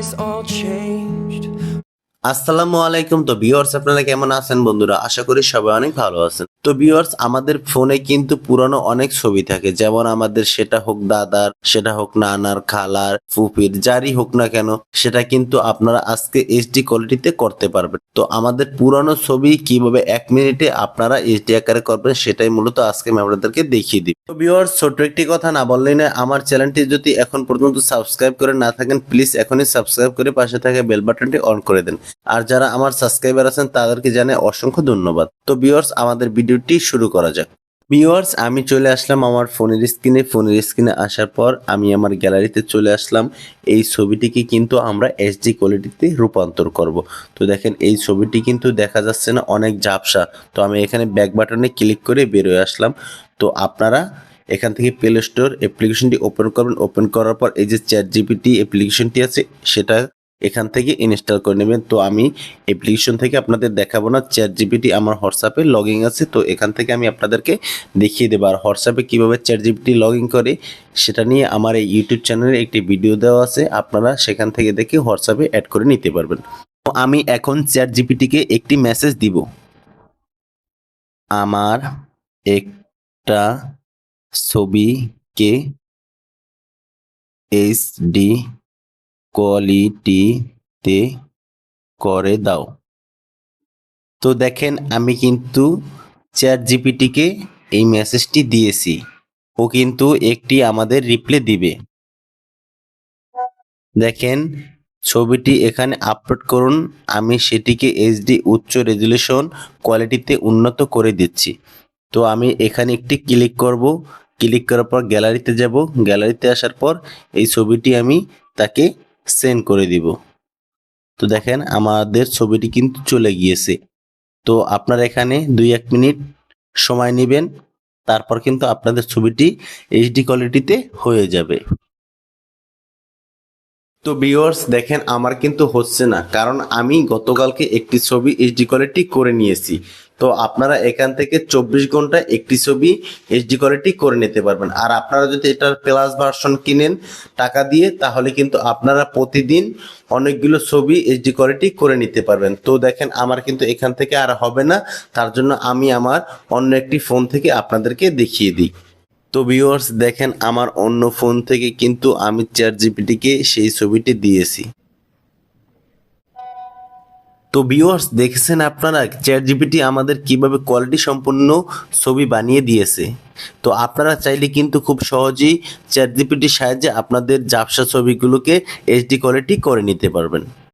it's all changed. আসসালামু আলাইকুম। তো ভিউয়ার্স, আপনারা কেমন আছেন বন্ধুরা? আশা করি সবাই অনেক ভালো আছেন। তো ভিউয়ার্স, আমাদের ফোনে কিন্তু পুরানো অনেক ছবি থাকে, যেমন আমাদের সেটা হোক দাদার, সেটা হোক নানার, খালার, ফুপির, যারই হোক না কেন, সেটা কিন্তু আপনারা আজকে এইচডি কোয়ালিটিতে করতে পারবেন। তো আমাদের পুরানো ছবি কিভাবে 1 মিনিটে আপনারা এইচডি আকারে করবেন, সেটাই মূলত আজকে আমি আপনাদেরকে দেখিয়ে দিই। তো ভিউয়ার্স, ছোট্ট একটি কথা না বললেই না, আমার চ্যানেলটি যদি এখন পর্যন্ত সাবস্ক্রাইব করে না থাকেন, প্লিজ এখনই সাবস্ক্রাইব করে পাশে থাকা বেল বাটনটি অন করে দেন। আর যারা আমার সাবস্ক্রাইবার আছেন তাদেরকে জানাই অসংখ্য ধন্যবাদ। তো ভিউয়ার্স, আমাদের ভিডিওটি শুরু করা যাক। ভিউয়ার্স, আমি চলে আসলাম আমার ফোনের স্ক্রিনে আসার পর আমি আমার গ্যালারিতে চলে আসলাম। এই ছবিটিকে কিন্তু আমরা এইচডি কোয়ালিটিতে রূপান্তর করব। তো দেখেন, এই ছবিটি কিন্তু দেখা যাচ্ছে না, অনেক ঝাপসা। তো আমি এখানে ব্যাক বাটনে ক্লিক করে বেরোয় আসলাম। তো আপনারা এখান থেকে প্লে স্টোর অ্যাপ্লিকেশনটি ওপেন করবেন। ওপেন করার পর এই যে চ্যাট জিপিটি অ্যাপ্লিকেশনটি আছে, সেটা এখান থেকে ইনস্টল করে নেবেন। তো আমি অ্যাপ্লিকেশন থেকে আপনাদের দেখাবো না, চ্যাট জিপিটি আমার হোয়াটসঅ্যাপে লগ ইন আছে, তো এখান থেকে আমি আপনাদেরকে দেখিয়ে দেবো। আর হোয়াটসঅ্যাপে কীভাবে চ্যাট জিপিটি লগ ইন করে সেটা নিয়ে আমার এই ইউটিউব চ্যানেলে একটি ভিডিও দেওয়া আছে, আপনারা সেখান থেকে দেখে হোয়াটসঅ্যাপে অ্যাড করে নিতে পারবেন। তো আমি এখন চ্যাট জিপিটিকে একটি মেসেজ দিব। আমার একটা ছবিকে এইচডি কোয়ালিটিতে করে দাও। তো দেখেন, আমি কিন্তু চ্যাট জিপিটিকে এই মেসেজটি দিয়েছি, ও কিন্তু একটি আমাদের রিপ্লাই দিবে। দেখেন, ছবিটি এখানে আপলোড করুন, আমি সেটিকে এইচডি উচ্চ রেজুলেশন কোয়ালিটিতে উন্নত করে দিচ্ছি। তো আমি এখানে একটি ক্লিক করব। ক্লিক করার পর গ্যালারিতে যাব। গ্যালারিতে আসার পর এই ছবিটি আমি তাকে সেন্ড করে দিব। তো দেখেন, আমাদের ছবিটি কিন্তু চলে গিয়েছে। তো আপনারা এখানে 2-1 মিনিট সময় নেবেন, তারপর কিন্তু আপনাদের ছবিটি এইচডি কোয়ালিটিতে হয়ে যাবে। তো ভিউয়ার্স, দেখেন আমার কিন্তু হচ্ছে না, কারণ আমি গতকালকে একটি ছবি এইচডি কোয়ালিটি করে নিয়েছি। তো আপনারা এখান থেকে 24 ঘন্টায় একটি ছবি এইচডি কোয়ালিটি করে নিতে পারবেন। আর আপনারা যদি এটার প্লাস ভার্সন কিনেন টাকা দিয়ে, তাহলে কিন্তু আপনারা প্রতিদিন অনেকগুলো ছবি এইচডি কোয়ালিটি করে নিতে পারবেন। তো দেখেন, আমার কিন্তু এখান থেকে আর হবে না, তার জন্য আমি আমার অন্য একটি ফোন থেকে আপনাদেরকে দেখিয়ে দিই। তো ভিউয়ার্স, দেখেন আমার অন্য ফোন থেকে কিন্তু আমি চ্যাট জিপিটিকে সেই ছবিটি দিয়েছি। তো ভিউয়ার্স, দেখেছেন আপনারা চ্যাট জিপিটি আমাদের কিভাবে কোয়ালিটি সম্পন্ন ছবি বানিয়ে দিয়েছে। তো আপনারা চাইলে কিন্তু খুব সহজেই চ্যাট জিপিটির সাহায্যে আপনাদের ঝাপসা ছবিগুলোকে এইচডি কোয়ালিটি করে নিতে পারবেন।